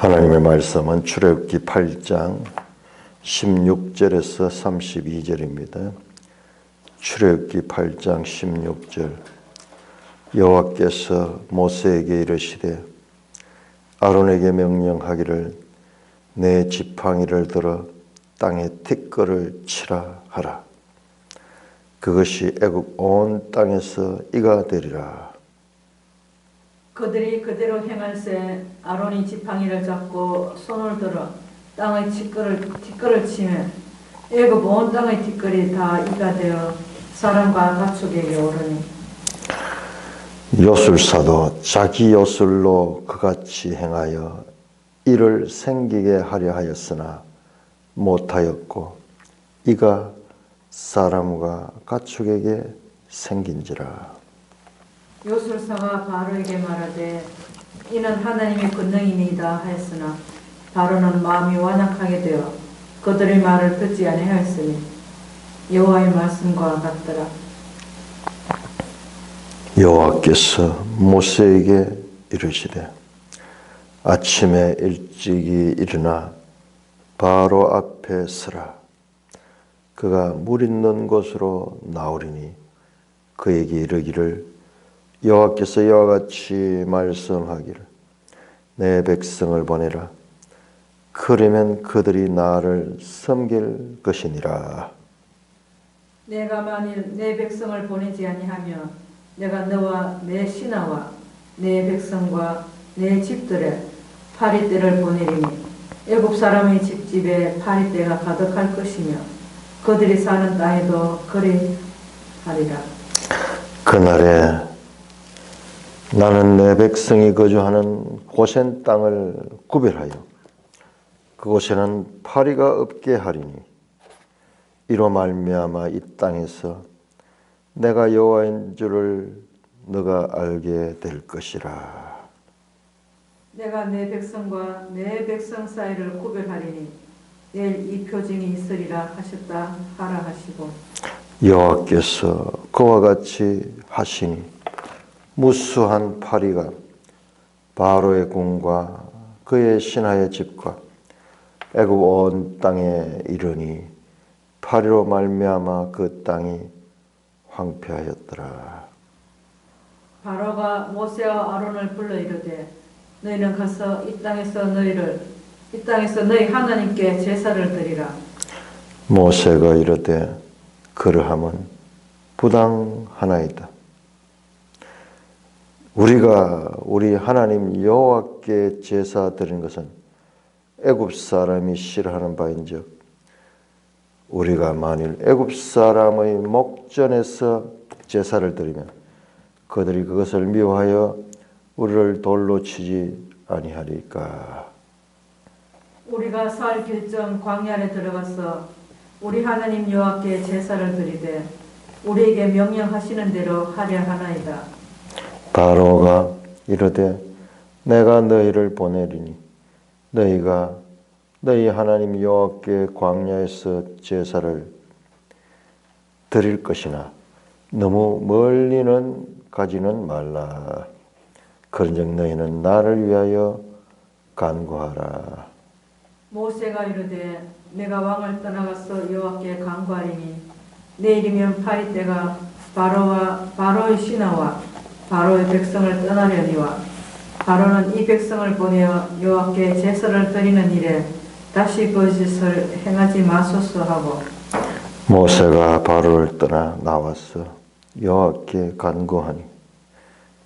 하나님의 말씀은 출애굽기 8장 16절에서 32절입니다. 출애굽기 8장 16절. 여호와께서 모세에게 이르시되 아론에게 명령하기를 내 지팡이를 들어 땅에 티끌을 치라 하라. 그것이 애굽 온 땅에서 이가 되리라. 그들이 그대로 행할세 아론이 지팡이를 잡고 손을 들어 땅의 티끌을 치면 애굽 온 땅의 티끌이 다 이가 되어 사람과 가축에게 오르니 요술사도 자기 요술로 그같이 행하여 이를 생기게 하려 하였으나 못하였고 이가 사람과 가축에게 생긴지라. 요술사가 바로에게 말하되 이는 하나님의 권능이니이다 하였으나 바로는 마음이 완악하게 되어 그들의 말을 듣지 아니하였으니 여호와의 말씀과 같더라. 여호와께서 모세에게 이르시되 아침에 일찍이 일어나 바로 앞에 서라. 그가 물 있는 곳으로 나오리니 그에게 이르기를 여호와께서 이와 같이 말씀하기를 내 백성을 보내라. 그러면 그들이 나를 섬길 것이니라. 내가 만일 내 백성을 보내지 아니하면 내가 너와 내 신하와 내 백성과 내 집들에 파리떼를 보내리니 애굽 사람의 집집에 파리떼가 가득할 것이며 그들이 사는 땅에도 그리하리라. 그날에 나는 내 백성이 거주하는 고센 땅을 구별하여 그곳에는 파리가 없게 하리니 이로 말미암아 이 땅에서 내가 여호와인 줄을 너가 알게 될 것이라. 내가 내 백성과 내 백성 사이를 구별하리니 내일 이 표징이 있으리라 하셨다 하라 하시고 여호와께서 그와 같이 하시니 무수한 파리가 바로의 궁과 그의 신하의 집과 애굽 온 땅에 이르니 파리로 말미암아 그 땅이 황폐하였더라. 바로가 모세와 아론을 불러 이르되 너희는 가서 이 땅에서 너희 하나님께 제사를 드리라. 모세가 이르되 그러함은 부당하나이다. 우리가 우리 하나님 여호와께 제사 드리는 것은 애굽 사람이 싫어하는 바인즉 우리가 만일 애굽 사람의 목전에서 제사를 드리면 그들이 그것을 미워하여 우리를 돌로 치지 아니하리까. 우리가 살 길정 광야에 들어가서 우리 하나님 여호와께 제사를 드리되 우리에게 명령하시는 대로 하려 하나이다. 바로가 이르되 내가 너희를 보내리니 너희가 너희 하나님 여호와께 광야에서 제사를 드릴 것이나 너무 멀리는 가지는 말라. 그런즉 너희는 나를 위하여 간구하라. 모세가 이르되 내가 왕을 떠나가서 여호와께 간구하리니 내일이면 파리떼가 바로의 신하와 바로의 백성을 떠나려니와 바로는 이 백성을 보내어 여호와께 제사를 드리는 일에 다시 거짓을 행하지 마소서 하고 모세가 바로를 떠나 나와서 여호와께 간구하니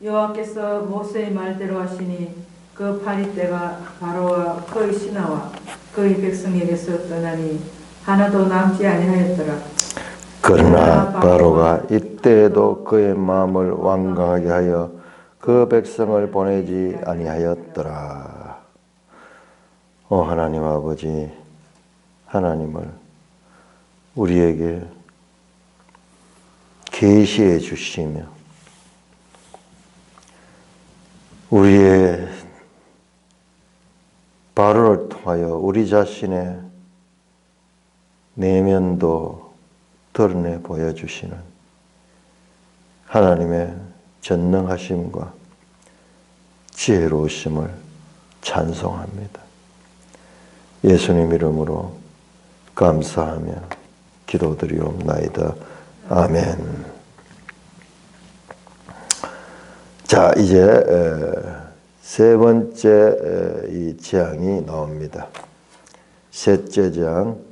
여호와께서 모세의 말대로 하시니 그 파리떼가 바로와 그의 신하와 그의 백성에게서 떠나니 하나도 남지 아니하였더라. 그러나 바로가 이때에도 그의 마음을 완강하게 하여 그 백성을 보내지 아니하였더라. 오 하나님 아버지, 하나님을 우리에게 계시해 주시며 우리의 바로를 통하여 우리 자신의 내면도 드러내 보여주시는 하나님의 전능하심과 지혜로우심을 찬송합니다. 예수님 이름으로 감사하며 기도드리옵나이다. 아멘. 자, 이제 세 번째 이 재앙이 나옵니다. 셋째 재앙.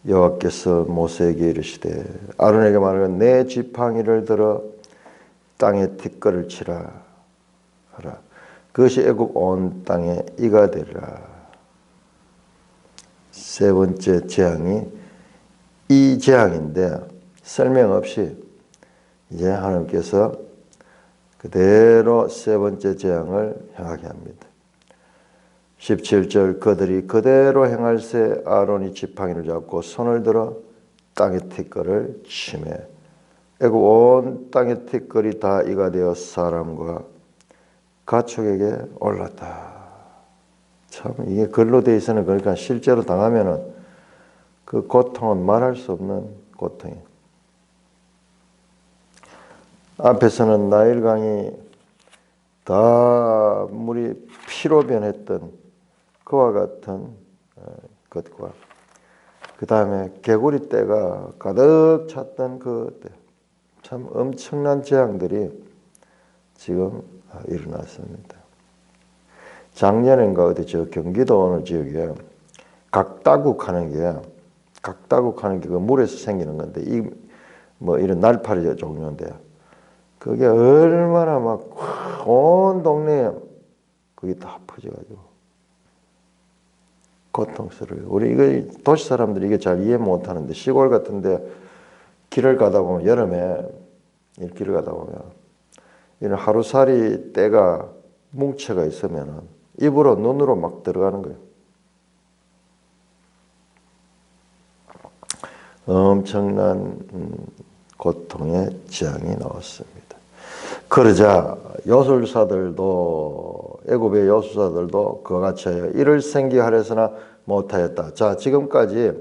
여호와께서 모세에게 이르시되 아론에게 말하기를 내 지팡이를 들어 땅에 티끌을 치라 하라. 그것이 애굽 온 땅에 이가 되리라. 세 번째 재앙이 이 재앙인데 설명 없이 이제 하나님께서 그대로 세 번째 재앙을 행하게 합니다. 17절 그들이 그대로 행할세 아론이 지팡이를 잡고 손을 들어 땅의 티끌을 치매 애굽 온 땅의 티끌이 다 이가 되어 사람과 가축에게 올랐다. 참 이게 글로 돼 있어는 그러니까 실제로 당하면은 그 고통은 말할 수 없는 고통이에요. 앞에서는 나일강이 다 물이 피로 변했던 그와 같은 것과 그 다음에 개구리 떼가 가득 찼던 그 때, 참 엄청난 재앙들이 지금 일어났습니다. 작년인가 어디 저 경기도 어느 지역에 각다국 하는 게 그 물에서 생기는 건데 이 뭐 이런 날파리 종류인데 그게 얼마나 막 온 동네에 그게 다 퍼져가지고 고통스러워요. 우리 이거 도시 사람들이 이게 잘 이해 못하는데 시골 같은데 길을 가다 보면 여름에 길을 가다 보면 이런 하루살이 때가 뭉쳐가 있으면은 입으로 눈으로 막 들어가는 거예요. 엄청난 고통의 재앙이 나왔습니다. 그러자 요술사들도 애굽의 요술사들도 그와 같이 하여 이를 생기하려서나 못하였다. 자, 지금까지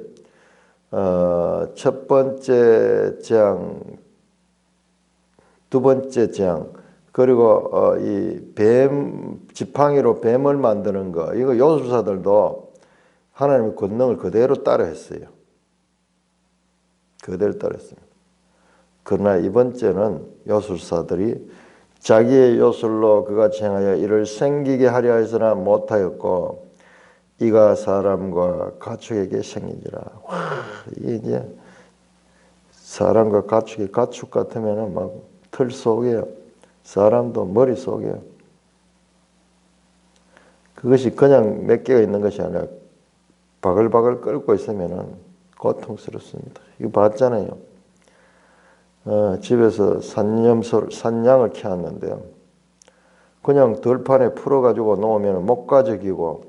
첫 번째 재앙, 두 번째 재앙, 그리고 이 뱀 지팡이로 뱀을 만드는 거, 이거 요술사들도 하나님의 권능을 그대로 따라했어요. 그대로 따라했습니다. 그러나 이번째는 요술사들이 자기의 요술로 그같이 행하여 이를 생기게 하려 해서나 못하였고 이가 사람과 가축에게 생기니라. 이게 이제 사람과 가축이 가축 같으면은 막 털 속에 사람도 머리 속에 그것이 그냥 몇 개가 있는 것이 아니라 바글바글 끓고 있으면은 고통스럽습니다. 이거 봤잖아요. 집에서 산양을 키웠는데요. 그냥 들판에 풀어가지고 놓으면 못 가져기고,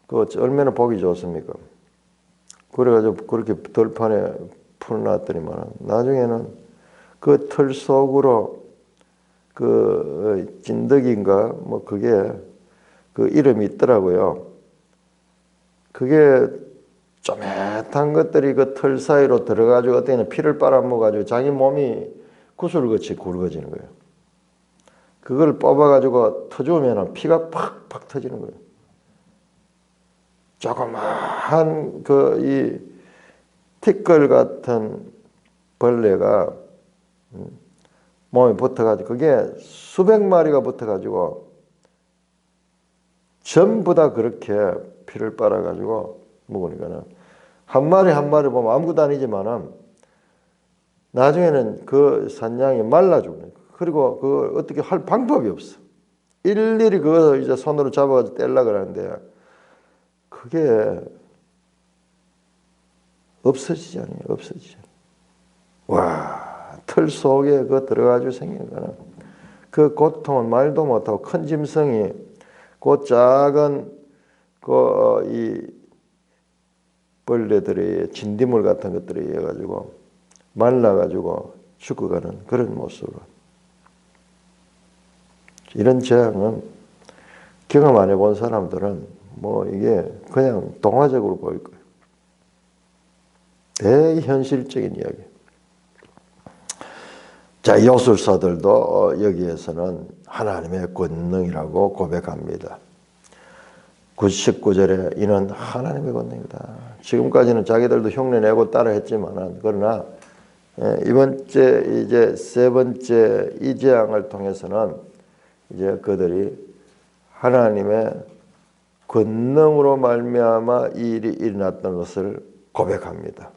그 얼마나 보기 좋습니까? 그래가지고 그렇게 들판에 풀어놨더니만 나중에는 그 털 속으로 그 찐득인가 뭐 그게 그 이름이 있더라고요. 그게 쪼매탄 것들이 그 털 사이로 들어가지고 어떻게는 피를 빨아먹어가지고 자기 몸이 구슬같이 굵어지는 거예요. 그걸 뽑아가지고 터주면 피가 팍팍 터지는 거예요. 조그마한 그 이 티끌 같은 벌레가 몸에 붙어가지고 그게 수백 마리가 붙어가지고 전부 다 그렇게 피를 빨아가지고 먹으니까는 한 마리 한 마리 보면 아무것도 아니지만은 나중에는 그 산양이 말라 죽는 거예요. 그리고 그걸 어떻게 할 방법이 없어. 일일이 그거 이제 손으로 잡아가지고 떼려고 그러는데 그게 없어지지 않아요. 없어지지 않아요. 와, 털 속에 그 들어가지고 생긴 거는 그 고통은 말도 못하고 큰 짐승이 그 작은 그 이 벌레들이 진딧물 같은 것들이 해가지고 말라가지고 죽어가는 그런 모습으로 이런 재앙은 경험 안 해본 사람들은 뭐 이게 그냥 동화적으로 보일 거예요. 대현실적인 이야기. 자, 요술사들도 여기에서는 하나님의 권능이라고 고백합니다. 19절에 이는 하나님의 권능이다. 지금까지는 자기들도 흉내내고 따라했지만은 그러나 이번째 이제 세 번째 이 재앙을 통해서는 이제 그들이 하나님의 권능으로 말미암아 이 일이 일어났던 것을 고백합니다.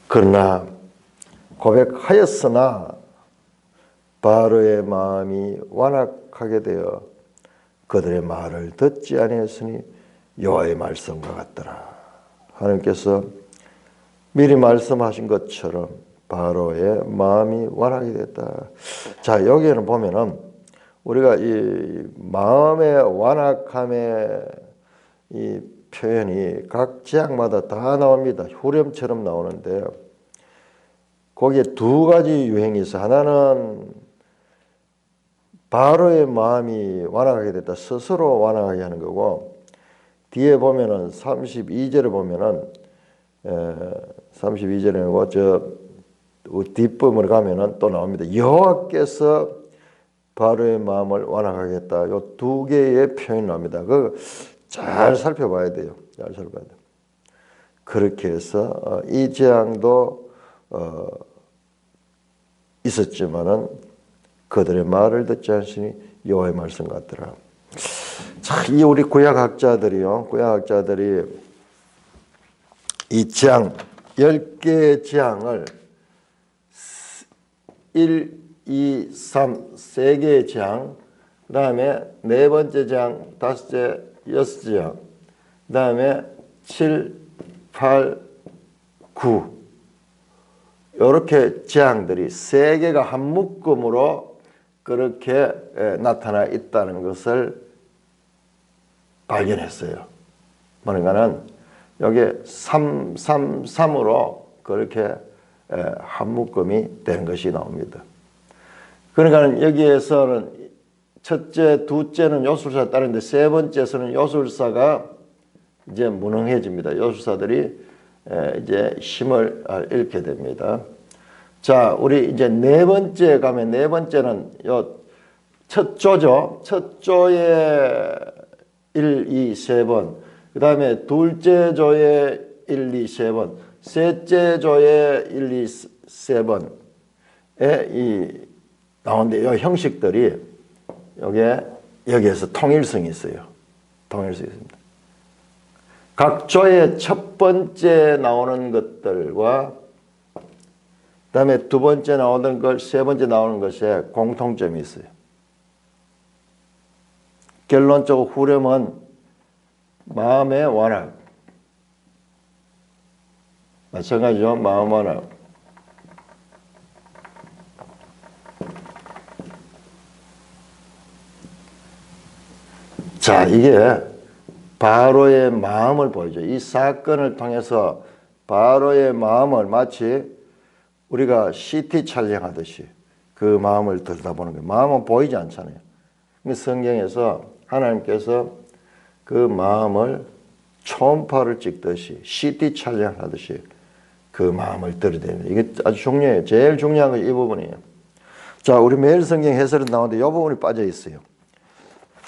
그러나 고백하였으나 바로의 마음이 완악하게 되어 그들의 말을 듣지 아니하였으니 여호와의 말씀과 같더라. 하나님께서 미리 말씀하신 것처럼 바로의 마음이 완악하게 됐다. 자, 여기에는 보면은 우리가 이 마음의 완악함의 이 표현이 각 지역마다 다 나옵니다. 후렴처럼 나오는데 거기에 두 가지 유행이 있어요. 하나는 바로의 마음이 완악하게 됐다. 스스로 완악하게 하는 거고, 뒤에 보면은 32절에 보면은 32절에 저 뒷부분으로 가면은 또 나옵니다. 여호와께서 바로의 마음을 완악하게 했다. 요 두 개의 표현이 나옵니다. 그 잘 살펴봐야 돼요. 잘 살펴봐야 돼요. 그렇게 해서 이 재앙도 있었지만은 그들의 말을 듣지 않으니 여호와의 말씀 같더라. 자, 이 우리 구약학자들이요. 구약학자들이 이 재앙 10개의 재앙을 1, 2, 3, 3개의 재앙, 그 다음에 네 번째 재앙, 다섯째, 여섯째 재앙, 그 다음에 7, 8, 9 이렇게 재앙들이 세 개가 한 묶음으로 그렇게 나타나 있다는 것을 발견했어요. 그러니까는 여기 3, 3, 3으로 그렇게 한 묶음이 되는 것이 나옵니다. 그러니까 여기에서는 첫째, 둘째는 요술사에 따르는데 세 번째에서는 요술사가 이제 무능해집니다. 요술사들이 이제 힘을 잃게 됩니다. 자, 우리 이제 네 번째 가면 네 번째는 요 첫 조죠. 첫 조에 1, 2, 3번. 그 다음에 둘째 조에 1, 2, 3번. 셋째 조에 1, 2, 3번에 이 나오는데 이 형식들이 여기에서 통일성이 있어요. 통일성이 있습니다. 각 조의 첫 번째 나오는 것들과 그 다음에 두 번째 나오는 것, 세 번째 나오는 것에 공통점이 있어요. 결론적으로 후렴은 마음의 완악. 마찬가지죠. 마음 완악. 자, 이게 바로의 마음을 보여줘. 이 사건을 통해서 바로의 마음을 마치 우리가 CT 촬영하듯이 그 마음을 들여다보는 거예요. 마음은 보이지 않잖아요. 성경에서 하나님께서 그 마음을 초음파를 찍듯이 CT 촬영하듯이 그 마음을 들여다보는 이게 아주 중요해요. 제일 중요한 건 이 부분이에요. 자, 우리 매일 성경 해설은 나오는데 이 부분이 빠져 있어요.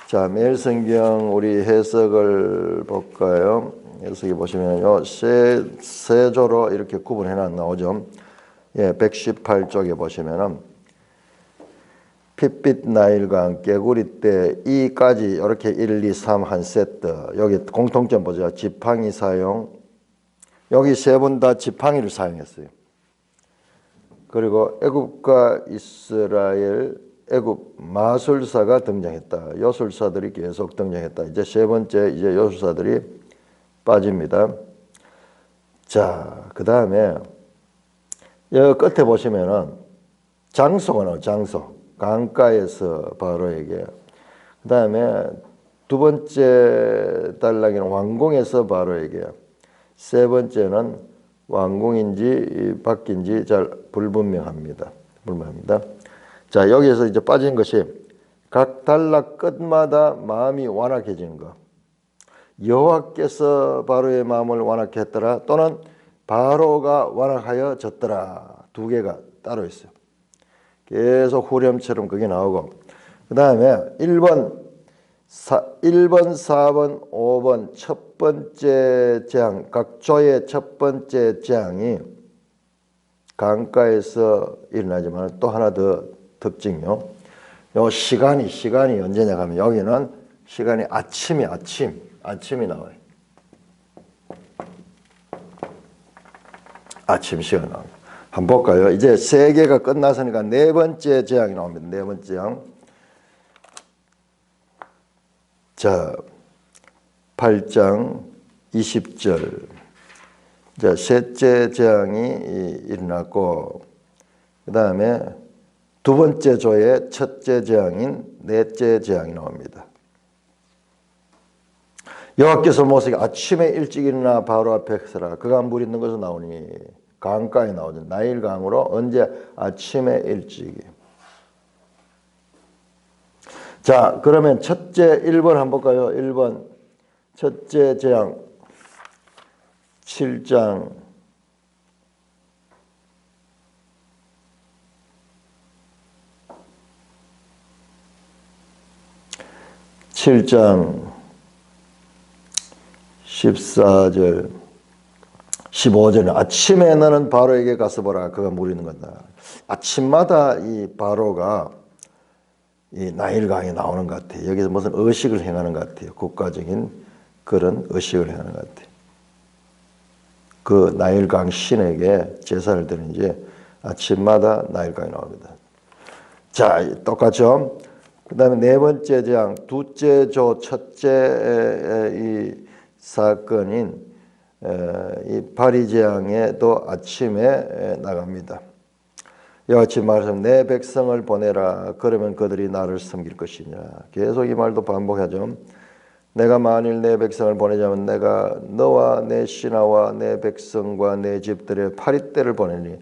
자, 매일 성경 우리 해석을 볼까요? 해석해 보시면요. 세 조로 이렇게 구분해 나오죠. 예, 118쪽에 보시면은 핏빛 나일과 함께 구리 때 이까지 이렇게 1, 2, 3 한 세트. 여기 공통점 보죠. 지팡이 사용. 여기 세 번 다 지팡이를 사용했어요. 그리고 애굽과 이스라엘 애굽 마술사가 등장했다. 요술사들이 계속 등장했다. 이제 세 번째 이제 요술사들이 빠집니다. 자, 그 다음에 여기 끝에 보시면은 장소가 나와요. 장소. 강가에서 바로에게. 그 다음에 두 번째 단락에는 왕궁에서 바로에게. 세 번째는 왕궁인지 밖인지 잘 불분명합니다. 불분명합니다. 자, 여기에서 이제 빠진 것이 각 단락 끝마다 마음이 완악해지는 것. 여호와께서 바로의 마음을 완악케 했더라. 또는 바로가 완악하여졌더라. 두 개가 따로 있어요. 계속 후렴처럼 그게 나오고. 그 그 다음에 1번, 4번, 5번 첫 번째 재앙, 각 조의 첫 번째 재앙이 강가에서 일어나지만 또 하나 더 특징이요. 요 시간이 언제냐 하면 여기는 시간이 아침이 나와요. 아침 시간 나옵니다. 한번 볼까요? 이제 세 개가 끝났으니까 네 번째 재앙이 나옵니다. 네 번째 재앙. 자, 8장 20절. 자, 셋째 재앙이 일어났고, 그 다음에 두 번째 조의 첫째 재앙인 넷째 재앙이 나옵니다. 여호와께서 모세에게 아침에 일찍 일어나 바로 앞에 서라. 그가 물 있는 곳에 나오니 강가에 나오죠. 나일 강으로 언제 아침에 일찍이. 자, 그러면 첫째 1번 한번 볼까요? 1번 첫째 재앙 7장 14절 15절은 아침에 너는 바로에게 가서 보라. 그가 물 있는 거다. 아침마다 이 바로가 이 나일강에 나오는 것 같아요. 여기서 무슨 의식을 행하는 것 같아요. 국가적인 그런 의식을 행하는 것 같아요. 그 나일강 신에게 제사를 드리는지 아침마다 나일강이 나옵니다. 자, 똑같죠? 그 다음에 네 번째 재앙, 둘째 조 첫째 이 사건인 이 바리 재앙에도 아침에 나갑니다. 이와 같이 말하면 내 백성을 보내라. 그러면 그들이 나를 섬길 것이냐. 계속 이 말도 반복하죠. 내가 만일 내 백성을 보내자면 내가 너와 내 신하와 내 백성과 내 집들의 파리떼를 보내니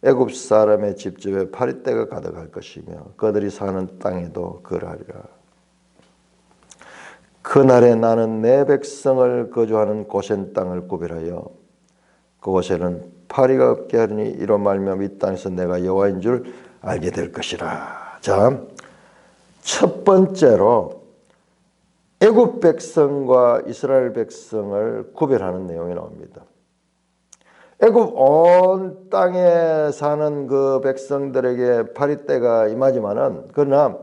애굽 사람의 집집에 파리떼가 가득할 것이며 그들이 사는 땅에도 그러하리라. 그날에 나는 내 백성을 거주하는 고센 땅을 구별하여 그곳에는 파리가 없게 하리니 이로 말미암아 이 땅에서 내가 여호와인 줄 알게 될 것이라. 자, 첫 번째로 애굽 백성과 이스라엘 백성을 구별하는 내용이 나옵니다. 애굽 온 땅에 사는 그 백성들에게 파리떼가 임하지만은 그러나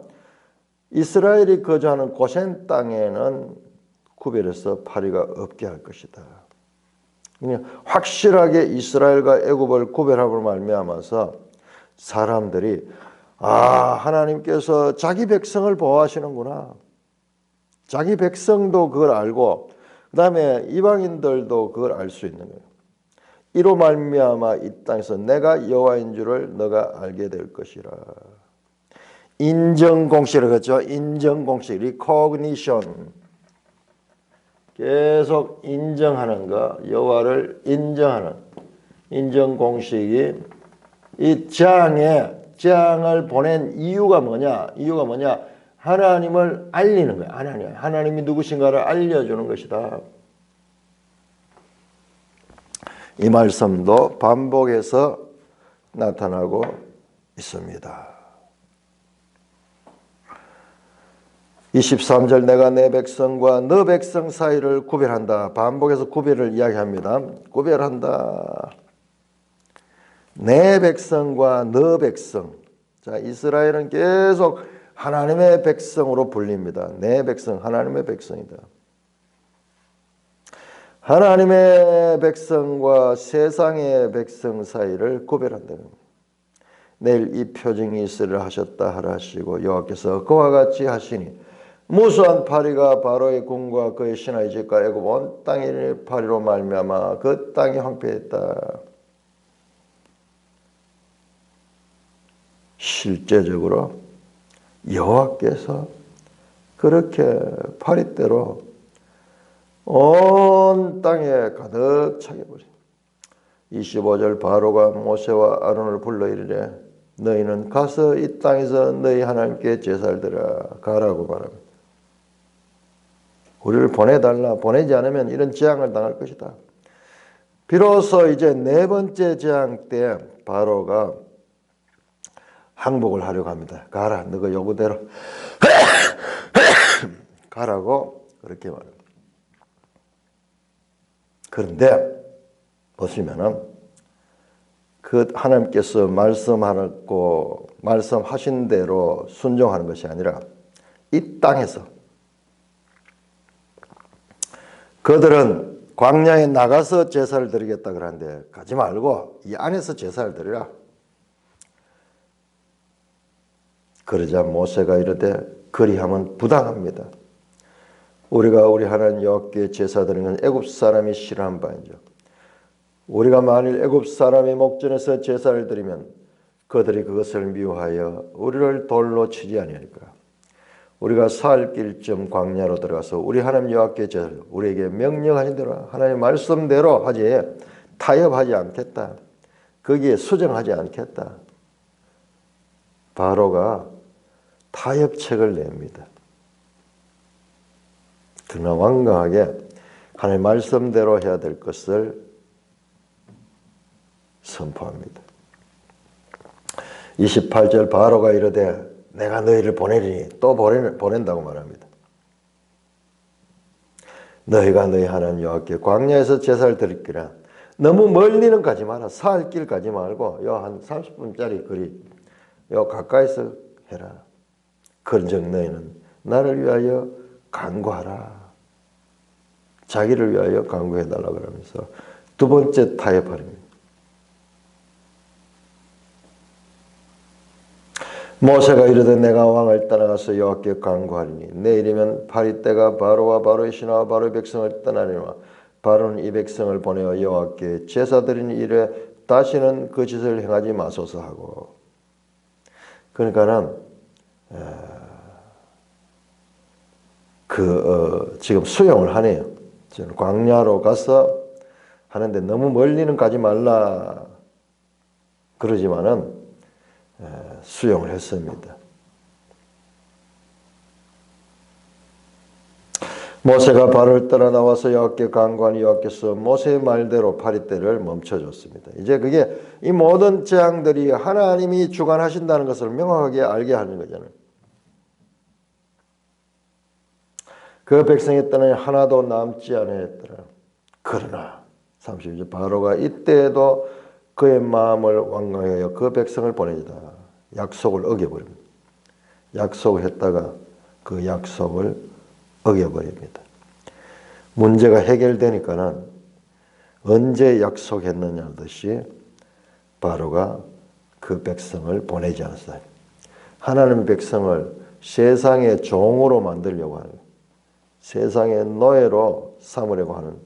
이스라엘이 거주하는 고센 땅에는 구별해서 파리가 없게 할 것이다. 그냥 확실하게 이스라엘과 애굽을 구별함으로 말미암아서 사람들이 하나님께서 자기 백성을 보호하시는구나. 자기 백성도 그걸 알고 그 다음에 이방인들도 그걸 알 수 있는 거예요. 이로 말미암아 이 땅에서 내가 여호와인 줄을 너가 알게 될 것이라. 인정공식이라고 했죠. 인정공식, recognition. 계속 인정하는 거, 여호와를 인정하는 인정공식이 이 재앙을 보낸 이유가 뭐냐? 하나님을 알리는 거야. 하나님이 누구신가를 알려주는 것이다. 이 말씀도 반복해서 나타나고 있습니다. 23절 내가 내 백성과 너 백성 사이를 구별한다. 반복해서 구별을 이야기합니다. 구별한다. 내 백성과 너 백성. 자, 이스라엘은 계속 하나님의 백성으로 불립니다. 내 백성, 하나님의 백성이다. 하나님의 백성과 세상의 백성 사이를 구별한다. 내일 이 표징이 있으리라 하셨다 하라 하시고 여호와께서 그와 같이 하시니 무수한 파리가 바로의 궁과 그의 신하의 집과 애굽 온 땅이 파리로 말미암아 그 땅이 황폐했다. 실제적으로 여호와께서 그렇게 파리대로 온 땅에 가득 차게 버립니다. 25절 바로가 모세와 아론을 불러 이르되 너희는 가서 이 땅에서 너희 하나님께 제사를 드려 가라고 말합니다. 우리를 보내달라. 보내지 않으면 이런 재앙을 당할 것이다. 비로소 이제 네 번째 재앙 때 바로가 항복을 하려고 합니다. 가라, 너가 요구대로 가라고 그렇게 말합니다. 그런데 보시면은 그 하나님께서 말씀하신 대로 순종하는 것이 아니라 이 땅에서 그들은 광야에 나가서 제사를 드리겠다 그러는데 가지 말고 이 안에서 제사를 드리라. 그러자 모세가 이르되 그리하면 부당합니다. 우리가 우리 하나님 여호와께 제사 드리는 건 애굽 사람이 싫어한 바이죠. 우리가 만일 애굽 사람의 목전에서 제사를 드리면 그들이 그것을 미워하여 우리를 돌로 치지 아니하니까. 우리가 살 길쯤 광야로 들어가서 우리 하나님 여호와께 제사를 우리에게 명령하신 대로 하나님 말씀대로 하지 타협하지 않겠다. 거기에 수정하지 않겠다. 바로가 타협책을 냅니다. 그러나 완강하게 하나님 말씀대로 해야 될 것을 선포합니다. 28절 바로가 이르되 내가 너희를 보내리니 또 보낸다고 말합니다. 너희가 너희 하나님 여호와께 광야에서 제사를 드리기라. 너무 멀리는 가지 마라. 살 길 가지 말고 요 한 30분짜리 거리 요 가까이서 해라. 그런즉 너희는 나를 위하여 간구하라. 자기를 위하여 간구해달라고 그러면서 두 번째 타협하랍니다. 모세가 이르되 내가 왕을 따라가서 여호와께 간구하리니 내일이면 파리떼가 바로와 바로의 신하와 바로의 백성을 떠나리니와 바로는 이 백성을 보내어 여호와께 제사 드리는 일에 다시는 그 짓을 행하지 마소서 하고. 그러니까는 지금 수용을 하네요. 지금 광야로 가서 하는데 너무 멀리는 가지 말라 그러지만은 수용을 했습니다. 모세가 바로를 따라 나와서 여호와께 간구하니 여호와께서 모세의 말대로 파리떼를 멈춰줬습니다. 이제 그게 이 모든 재앙들이 하나님이 주관하신다는 것을 명확하게 알게 하는 거잖아요. 그 백성의 떼는 하나도 남지 아니하였더라. 그러나 32절 바로가 이때에도 그의 마음을 완강하여 그 백성을 보내지다. 약속을 어겨버립니다. 약속을 했다가 그 약속을 어겨버립니다. 문제가 해결되니까는 언제 약속했느냐 듯이 바로가 그 백성을 보내지 않았어요. 하나님 백성을 세상의 종으로 만들려고 하는, 세상의 노예로 삼으려고 하는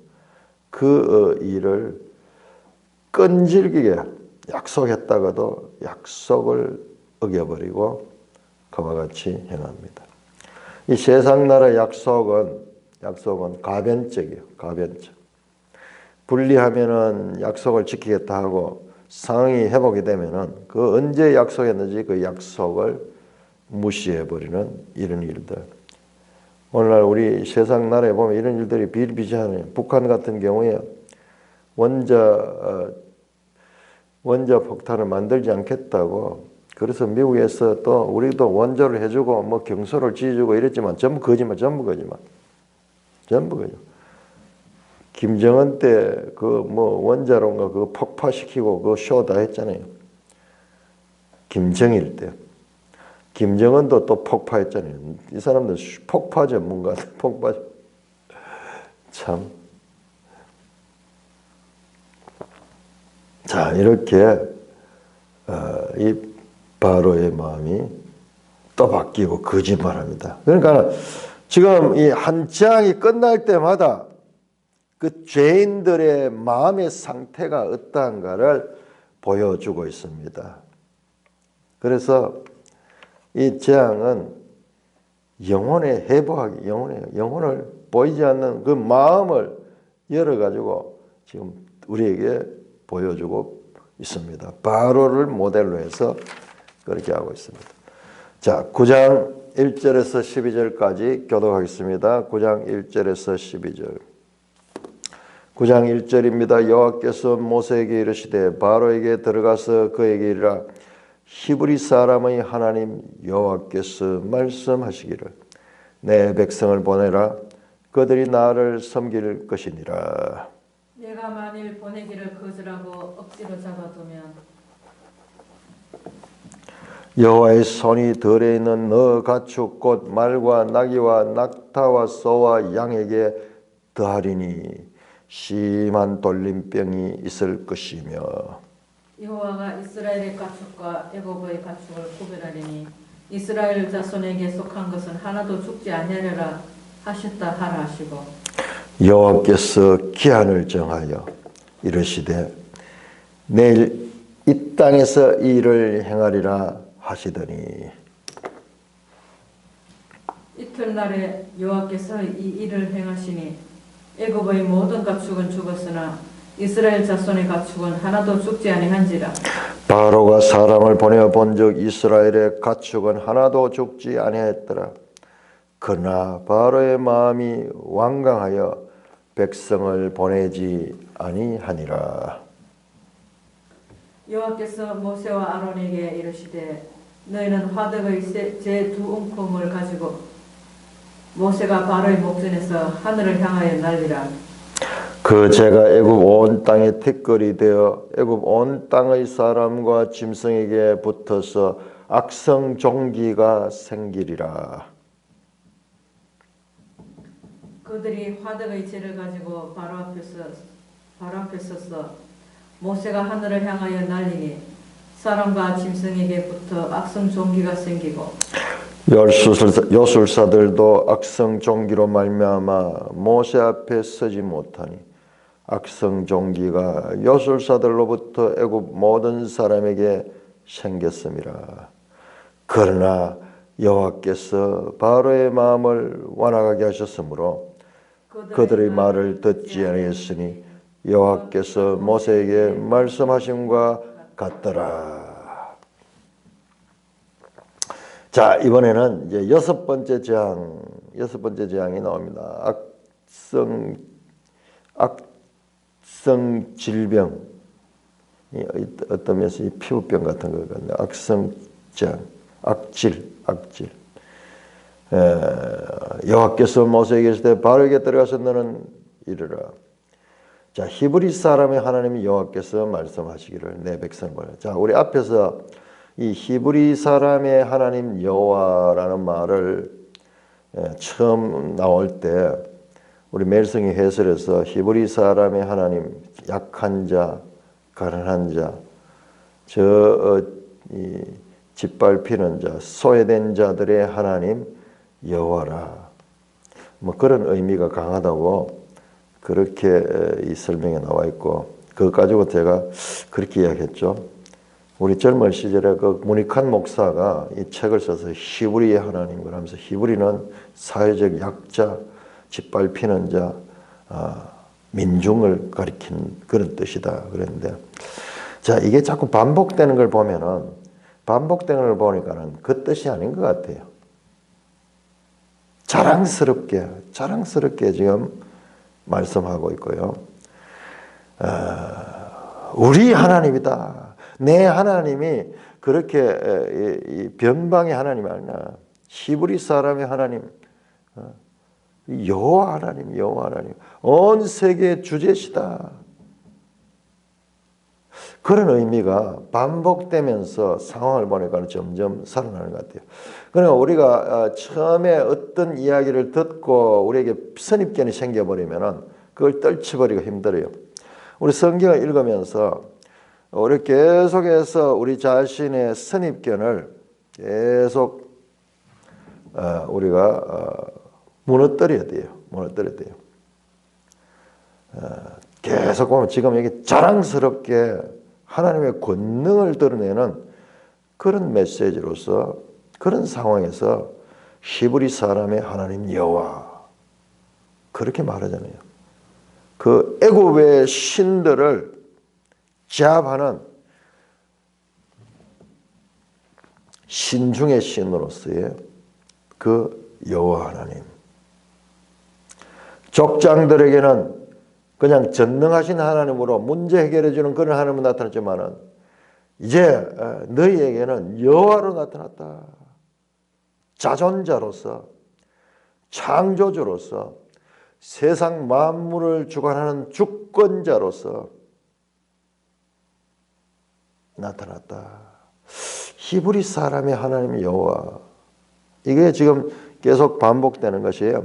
그 일을 끈질기게 약속했다가도 약속을 어겨버리고 그와 같이 행합니다. 이 세상 나라의 약속은 가변적이에요. 가변적. 분리하면은 약속을 지키겠다 하고 상황이 회복이 되면은 그 언제 약속했는지 그 약속을 무시해버리는 이런 일들. 오늘날 우리 세상 나라에 보면 이런 일들이 비일비재하네요. 북한 같은 경우에 원자 폭탄을 만들지 않겠다고 그래서 미국에서 또 우리도 원조를 해주고 뭐 경소를 지어주고 이랬지만 전부 거짓말. 김정은 때 그 뭐 원자로인가 그거 폭파시키고 그 쇼 다 했잖아요. 김정일 때. 김정은도 또 폭파했잖아요. 이 사람들 폭파 전문가, 폭파. 참. 자, 이렇게 이 바로의 마음이 또 바뀌고 거짓말합니다. 그러니까 지금 이 한 장이 끝날 때마다 그 죄인들의 마음의 상태가 어떠한가를 보여주고 있습니다. 그래서 이 재앙은 영혼의 회복하기, 영혼을 보이지 않는 그 마음을 열어가지고 지금 우리에게 보여주고 있습니다. 바로를 모델로 해서 그렇게 하고 있습니다. 자, 9장 1절에서 12절까지 교독하겠습니다. 9장 1절에서 12절. 9장 1절입니다. 여호와께서 모세에게 이르시되 바로에게 들어가서 그에게 이르라 히브리 사람의 하나님 여호와께서 말씀하시기를 내 백성을 보내라 그들이 나를 섬길 것이니라. 내가 만일 보내기를 거절하고 억지로 잡아두면 여호와의 손이 들에 있는 너 가축 곧 말과 나귀와 낙타와 소와 양에게 더하리니 심한 돌림병이 있을 것이며 여호와가 이스라엘의 가축과 애굽의 가축을 구별하리니 이스라엘 자손에게 속한 것은 하나도 죽지 아니하리라 하셨다 하라 하시고 여호와께서 기한을 정하여 이르시되 내일 이 땅에서 이 일을 행하리라 하시더니 이튿날에 여호와께서 이 일을 행하시니 애굽의 모든 가축은 죽었으나 이스라엘 자손의 가축은 하나도 죽지 아니한지라. 바로가 사람을 보내어 본즉 이스라엘의 가축은 하나도 죽지 아니하였더라. 그러나 바로의 마음이 완강하여 백성을 보내지 아니하니라. 여호와께서 모세와 아론에게 이르시되 너희는 화덕의 제 두 움큼을 가지고 모세가 바로의 목전에서 하늘을 향하여 날리라. 그 제가 애굽 온 땅에 티끌이 되어 애굽 온 땅의 사람과 짐승에게 붙어서 악성 종기가 생기리라. 그들이 화덕의 재를 가지고 바로 앞에 서서 모세가 하늘을 향하여 날리니 사람과 짐승에게 붙어 악성 종기가 생기고 요술사들도 악성 종기로 말미암아 모세 앞에 서지 못하니 악성 종기가 요술사들로부터 애굽 모든 사람에게 생겼음이라. 그러나 여호와께서 바로의 마음을 완악하게 하셨으므로 그들의 말을 듣지 아니했으니 여호와께서 모세에게 말씀하심과 같더라. 자, 이번에는 이제 여섯 번째 재앙이 나옵니다. 악성 질병, 어떤 면에서 피부병 같은 거 같네. 악성 재앙, 악질. 여호와께서 모세에게 이르시되 바로에게 들어가서 너는 이르라. 자, 히브리 사람의 하나님 여호와께서 말씀하시기를 내 백성을 보내라. 자, 우리 앞에서 이 히브리 사람의 하나님 여호와라는 말을 처음 나올 때 우리 멜성이 해설에서 히브리 사람의 하나님 약한 자, 가난한 자, 짓밟히는 자, 소외된 자들의 하나님 여호와라. 뭐 그런 의미가 강하다고 그렇게 이 설명에 나와 있고 그거 가지고 제가 그렇게 이야기했죠. 우리 젊은 시절에 그 문익환 목사가 이 책을 써서 히브리의 하나님을 하면서 히브리는 사회적 약자, 짓밟히는 자, 민중을 가리킨 그런 뜻이다 그랬는데, 자, 이게 자꾸 반복되는 걸 보면은 보니까는 그 뜻이 아닌 것 같아요. 자랑스럽게 지금 말씀하고 있고요. 우리 하나님이다. 내 하나님이 그렇게 변방의 하나님이 아니라 히브리 사람의 하나님, 여호와 하나님, 온 세계의 주제시다. 그런 의미가 반복되면서 상황을 보니까 점점 살아나는 것 같아요. 그러니까 우리가 처음에 어떤 이야기를 듣고 우리에게 선입견이 생겨버리면 그걸 떨쳐버리기가 힘들어요. 우리 성경을 읽으면서 우리 계속해서 우리 자신의 선입견을 계속 우리가 무너뜨려야 돼요. 계속 보면 지금 여기 자랑스럽게 하나님의 권능을 드러내는 그런 메시지로서 그런 상황에서 히브리 사람의 하나님 여호와 그렇게 말하잖아요. 그 애굽의 신들을 제압하는 신 중의 신으로서의 그 여호와 하나님. 족장들에게는 그냥 전능하신 하나님으로 문제 해결해 주는 그런 하나님은 나타났지만은 이제 너희에게는 여호와로 나타났다. 자존자로서, 창조주로서, 세상 만물을 주관하는 주권자로서 나타났다. 히브리 사람의 하나님 여호와. 이게 지금 계속 반복되는 것이에요.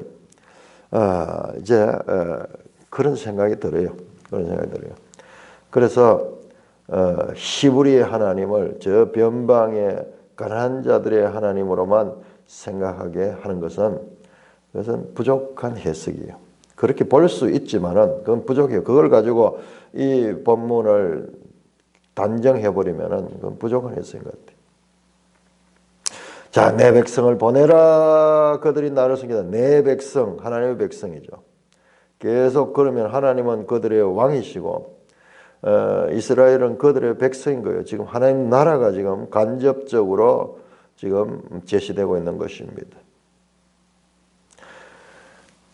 이제 그런 생각이 들어요. 그래서 히브리의 하나님을 저 변방의 가난한 자들의 하나님으로만 생각하게 하는 그것은 부족한 해석이에요. 그렇게 볼 수 있지만은 그건 부족해요. 그걸 가지고 이 본문을 단정해버리면은 그건 부족한 해석인 것 같아요. 자, 내 백성을 보내라. 그들이 나를 섬기다. 내 백성, 하나님의 백성이죠. 계속 그러면 하나님은 그들의 왕이시고 이스라엘은 그들의 백성인 거예요. 지금 하나님 나라가 지금 간접적으로 지금 제시되고 있는 것입니다.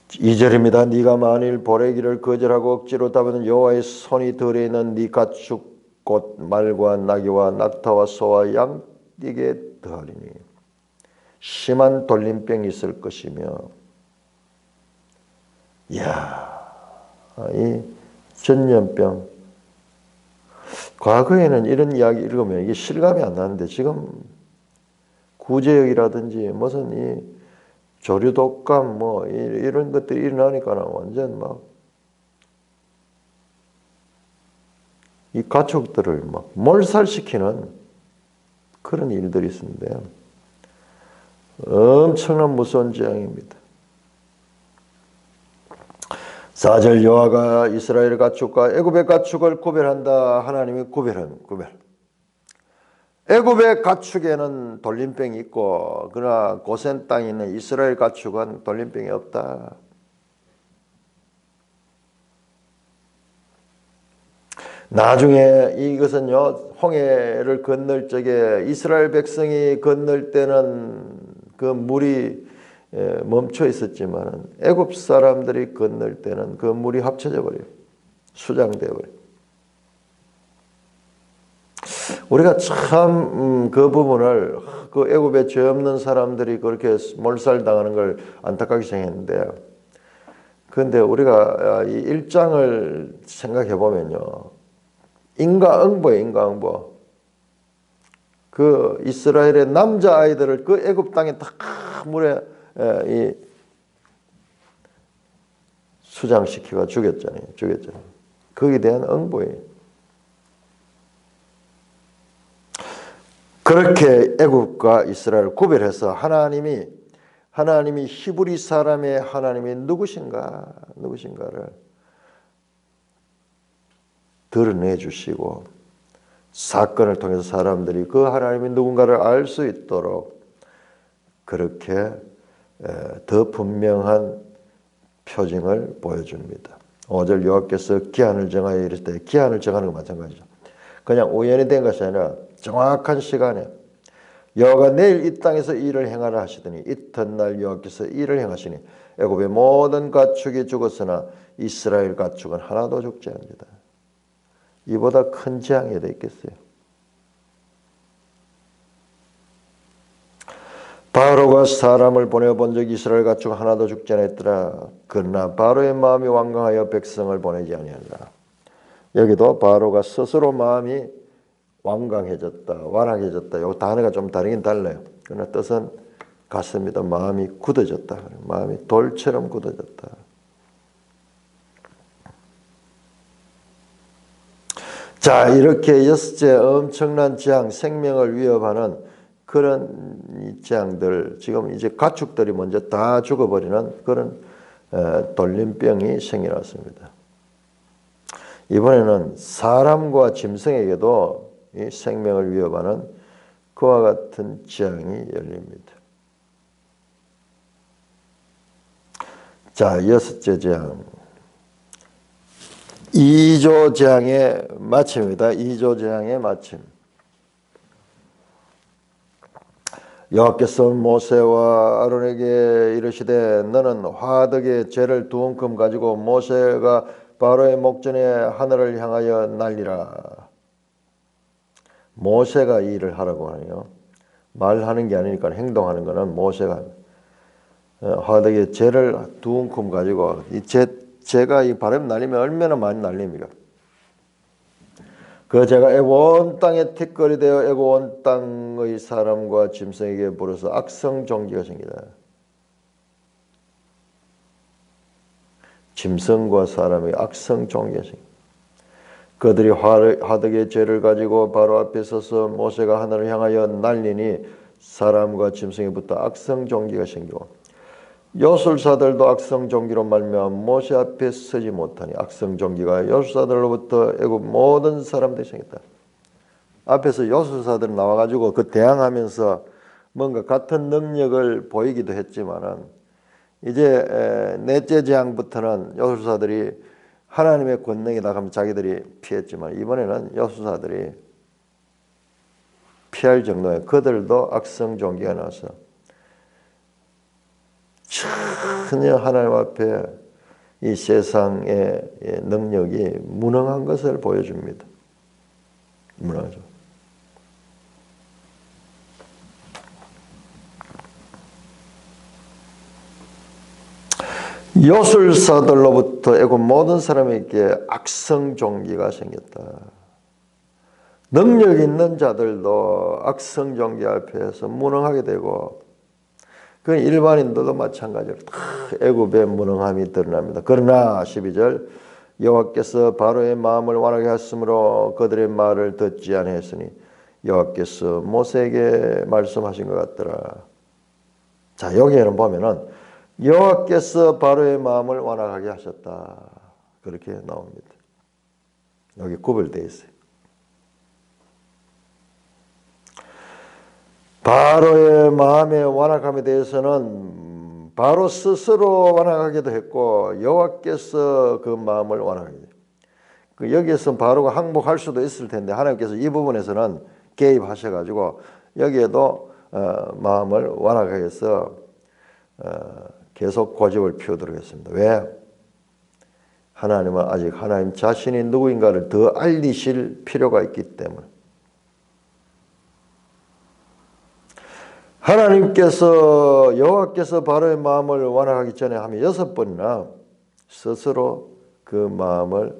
2절입니다. 네가 만일 보내기를 거절하고 억지로 답하는 여호와의 손이 덜에 있는 네 가축 곧 말과 나귀와 낙타와 소와 양에게 더하리니 심한 돌림병이 있을 것이며. 이야, 이 전염병. 과거에는 이런 이야기 읽으면 이게 실감이 안 나는데 지금 구제역이라든지 무슨 이 조류독감 뭐 이런 것들이 일어나니까 완전 막 이 가축들을 막 몰살시키는 그런 일들이 있는데요. 엄청난 무서운 재앙입니다. 4절 여호와가 이스라엘 가축과 애굽의 가축을 구별한다. 하나님이 구별. 애굽의 가축에는 돌림병이 있고 그러나 고센 땅에 있는 이스라엘 가축은 돌림병이 없다. 나중에 이것은요, 홍해를 건널 적에 이스라엘 백성이 건널 때는 그 물이 멈춰 있었지만 애굽 사람들이 건널 때는 그 물이 합쳐져 버려요. 수장되어 버려요. 우리가 참 그 부분을 그 애굽에 죄 없는 사람들이 그렇게 몰살당하는 걸 안타깝게 생각했는데, 그런데 우리가 이 1장을 생각해 보면요, 인과응보예요. 인과응보. 그 이스라엘의 남자 아이들을 그 애굽 땅에 다 물에 이 수장시키고 죽였잖아요. 거기에 대한 응보예요. 그렇게 애굽과 이스라엘을 구별해서 하나님이 히브리 사람의 하나님이 누구신가를 드러내 주시고 사건을 통해서 사람들이 그 하나님이 누군가를 알 수 있도록 그렇게 더 분명한 표징을 보여줍니다. 5절 여호와께서 기한을 정하여 이르시되, 기한을 정하는 건 마찬가지죠. 그냥 우연히 된 것이 아니라 정확한 시간에 여호와가 내일 이 땅에서 일을 행하라 하시더니 이튿날 여호와께서 일을 행하시니 애굽의 모든 가축이 죽었으나 이스라엘 가축은 하나도 죽지 않는다. 이보다 큰 재앙이 어디 있겠어요? 바로가 사람을 보내본 적 이스라엘 가축 하나도 죽지 않았더라. 그러나 바로의 마음이 완강하여 백성을 보내지 아니하니라. 여기도 바로가 스스로 마음이 완강해졌다, 완악해졌다. 이 단어가 좀 다르긴 달라요. 그러나 뜻은 같습니다. 마음이 굳어졌다. 마음이 돌처럼 굳어졌다. 자, 이렇게 여섯째 엄청난 재앙, 생명을 위협하는 그런 재앙들, 지금 이제 가축들이 먼저 다 죽어버리는 그런 돌림병이 생겨났습니다. 이번에는 사람과 짐승에게도 이 생명을 위협하는 그와 같은 재앙이 열립니다. 자, 여섯째 재앙. 2조 재앙의 마침입니다. 2조 재앙의 마침. 여호와께서 모세와 아론에게 이르시되 너는 화덕에 재를 2움큼 가지고 모세가 바로의 목전에 하늘을 향하여 날리라. 모세가 이 일을 하라고 하네요. 말하는 게 아니니까 행동하는 거는 모세가 화덕에 재를 두 움큼 가지고 이 재가 이 바람 날리면 얼마나 많이 날립니까? 그 재가 애굽 온 땅에 티끌이 되어 애굽 온 땅의 사람과 짐승에게 불어서 악성 종기가 생기다. 짐승과 사람의 악성 종기가 생기다. 그들이 화덕의 죄를 가지고 바로 앞에 서서 모세가 하늘을 향하여 날리니 사람과 짐승에부터 악성 종기가 생기고 요술사들도 악성 종기로 말미암아 모세 앞에 서지 못하니 악성 종기가 요술사들로부터 애굽 모든 사람들이 생겼다. 앞에서 요술사들 나와가지고 그 대항하면서 뭔가 같은 능력을 보이기도 했지만은 이제 넷째 재앙부터는 요술사들이 하나님의 권능이 나가면 자기들이 피했지만 이번에는 요술사들이 피할 정도에 그들도 악성 종기가 나서 전혀 하나님 앞에 이 세상의 능력이 무능한 것을 보여줍니다. 무능하죠. 요술사들로부터 애굽 모든 사람에게 악성 종기가 생겼다. 능력 있는 자들도 악성 종기 앞에서 무능하게 되고 그 일반인들도 마찬가지로 다 애굽의 무능함이 드러납니다. 그러나 12절 여호와께서 바로의 마음을 완하게 하심으로 그들의 말을 듣지 아니하였으니 여호와께서 모세에게 말씀하신 것 같더라. 자, 여기에는 보면은 여호와께서 바로의 마음을 완악하게 하셨다. 그렇게 나옵니다. 여기 구별되어 있어요. 바로의 마음의 완악함에 대해서는 바로 스스로 완악하게도 했고 여호와께서 그 마음을 완악하게 했어요. 여기에서 바로가 항복할 수도 있을 텐데 하나님께서 이 부분에서는 개입하셔가지고 여기에도 마음을 완악하게 해서 계속 고집을 피우도록 했습니다. 왜? 하나님은 아직 하나님 자신이 누구인가를 더 알리실 필요가 있기 때문에. 하나님께서 여호와께서 바로의 마음을 완악하기 전에 하면 6번이나 스스로 그 마음을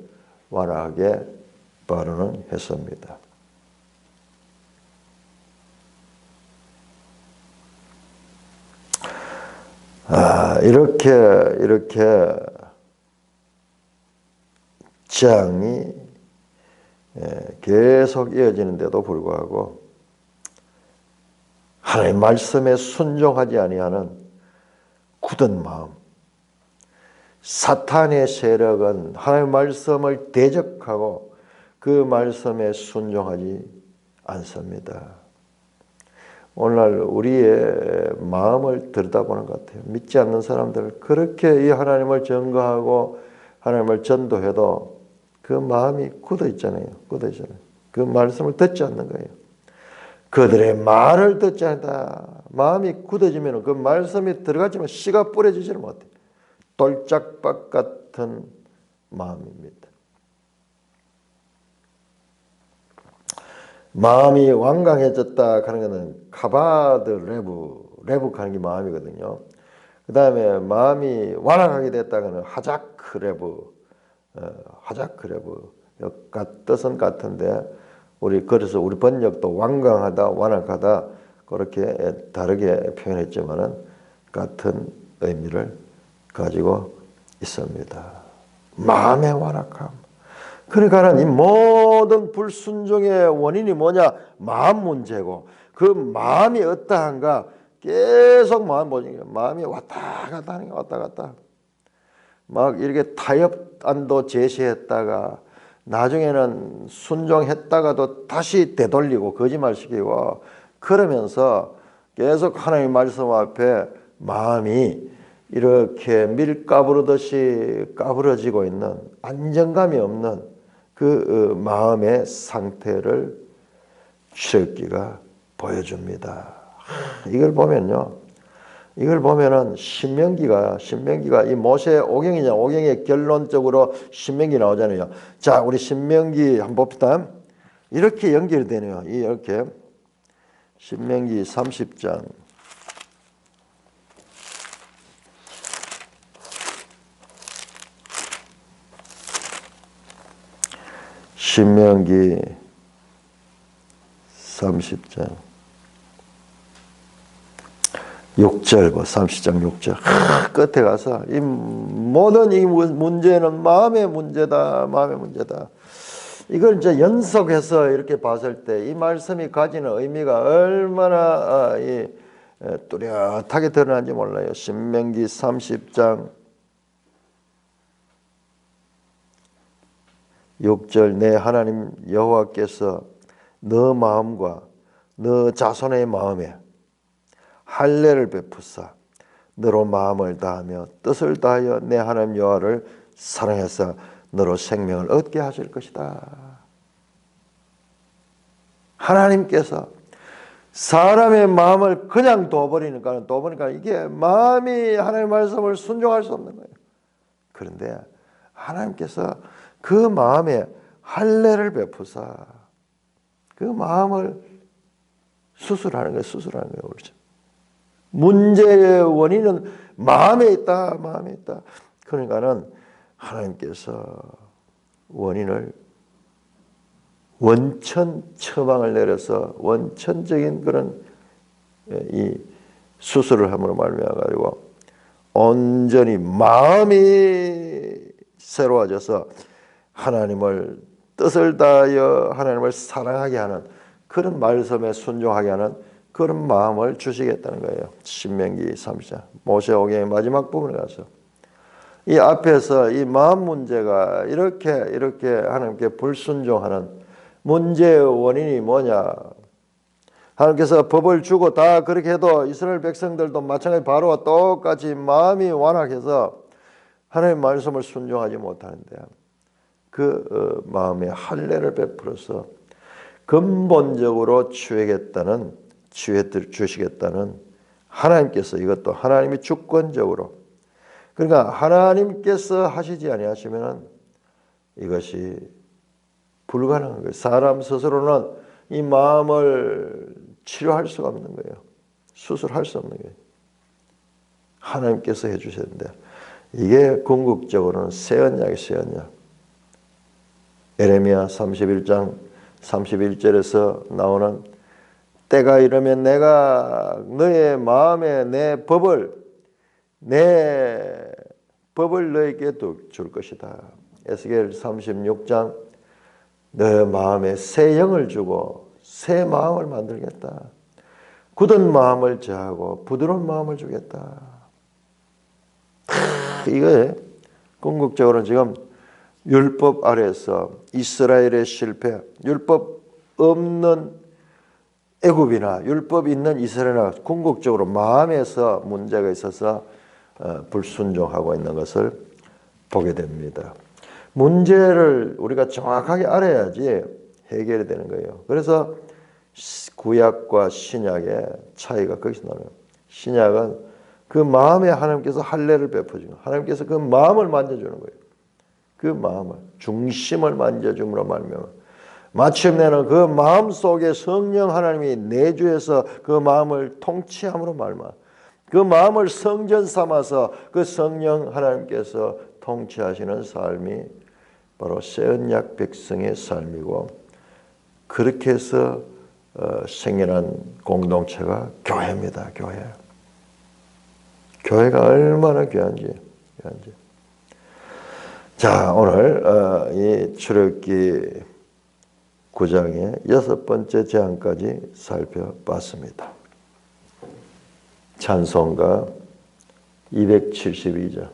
완악하게 바로는 했습니다. 이렇게 재앙이 계속 이어지는데도 불구하고 하나님의 말씀에 순종하지 아니하는 굳은 마음, 사탄의 세력은 하나님의 말씀을 대적하고 그 말씀에 순종하지 않습니다. 오늘날 우리의 마음을 들여다보는 것 같아요. 믿지 않는 사람들 그렇게 이 하나님을 증거하고 하나님을 전도해도 그 마음이 굳어 있잖아요. 굳어 있잖아요. 그 말씀을 듣지 않는 거예요. 그들의 말을 듣지 않다. 마음이 굳어지면 그 말씀이 들어가지만 씨가 뿌려지지를 못해. 돌짝밭 같은 마음입니다. 마음이 완강해졌다 하는 것은 카바드 레브 하는 게 마음이거든요. 그 다음에 마음이 완악하게 됐다는 하자크 레브 뜻은 같은데 그래서 우리 번역도 완강하다, 완악하다 그렇게 다르게 표현했지만은 같은 의미를 가지고 있습니다. 마음의 완악함. 그러니까는 이 모든 불순종의 원인이 뭐냐? 마음 문제고 그 마음이 어떠한가? 계속 마음이 왔다 갔다 하는 게 왔다 갔다. 막 이렇게 타협안도 제시했다가 나중에는 순종했다가도 다시 되돌리고 거짓말시키고 그러면서 계속 하나님의 말씀 앞에 마음이 이렇게 밀가부르듯이 까부러지고 있는 안정감이 없는 그 마음의 상태를 출애굽기가 보여줍니다. 이걸 보면은 신명기가 이 모세 오경의 결론적으로 신명기 나오잖아요. 자, 우리 신명기 한번 봅시다. 이렇게 연결되네요. 이렇게 신명기 30장 신명기 30장 6절 30장 6절 끝에 가서 이 모든 이 문제는 마음의 문제다. 마음의 문제다. 이걸 이제 연속해서 이렇게 봤을 때 이 말씀이 가지는 의미가 얼마나 뚜렷하게 드러난지 몰라요. 신명기 30장 6절 내 하나님 여호와께서 너 마음과 너 자손의 마음에 할례를 베푸사 너로 마음을 다하며 뜻을 다하여 내 하나님 여호와를 사랑해서 너로 생명을 얻게 하실 것이다. 하나님께서 사람의 마음을 그냥 둬버리니까 이게 마음이 하나님의 말씀을 순종할 수 없는 거예요. 그런데 하나님께서 그 마음에 할례를 베푸사 그 마음을 수술하는 거예요. 그렇죠. 문제의 원인은 마음에 있다. 그러니까는 하나님께서 원인을 원천 처방을 내려서 원천적인 그런 이 수술을 함으로 말미암아 가지고 온전히 마음이 새로워져서 하나님을 뜻을 다하여 하나님을 사랑하게 하는 그런 말씀에 순종하게 하는 그런 마음을 주시겠다는 거예요. 신명기 30장 모세오경의 마지막 부분에 가서 이 앞에서 이 마음 문제가 이렇게 하나님께 불순종하는 문제의 원인이 뭐냐? 하나님께서 법을 주고 다 그렇게 해도 이스라엘 백성들도 마찬가지 바로와 똑같이 마음이 완악해서 하나님의 말씀을 순종하지 못하는데 그 마음에 할례를 베풀어서 근본적으로 주시겠다는 하나님께서 이것도 하나님이 주권적으로 그러니까 하나님께서 하시지 아니하시면 이것이 불가능한 거예요. 사람 스스로는 이 마음을 치료할 수가 없는 거예요. 수술할 수 없는 거예요. 하나님께서 해주셔야 되는데 이게 궁극적으로는 새 언약. 에레미야 31장 31절에서 나오는 때가 이르면 내가 너의 마음에 내 법을 너에게 줄 것이다. 에스겔 36장 너 마음에 새 영을 주고 새 마음을 만들겠다. 굳은 마음을 제하고 부드러운 마음을 주겠다. 이거에 궁극적으로 지금 율법 아래에서 이스라엘의 실패, 율법 없는 애굽이나 율법 있는 이스라엘이나 궁극적으로 마음에서 문제가 있어서 불순종하고 있는 것을 보게 됩니다. 문제를 우리가 정확하게 알아야지 해결이 되는 거예요. 그래서 구약과 신약의 차이가 거기서 나와요. 신약은 그 마음에 하나님께서 할례를 베푸시고 하나님께서 그 마음을 만져주는 거예요. 그 마음을 중심을 만져줌으로 말미암아 마침내는 그 마음 속에 성령 하나님이 내주해서 그 마음을 통치함으로 말미암아 그 마음을 성전 삼아서 그 성령 하나님께서 통치하시는 삶이 바로 새 언약 백성의 삶이고 그렇게 해서 생겨난 공동체가 교회입니다. 교회가 얼마나 귀한지. 자, 오늘 이 출애굽기 9장의 6번째 제안까지 살펴봤습니다. 찬송가 272장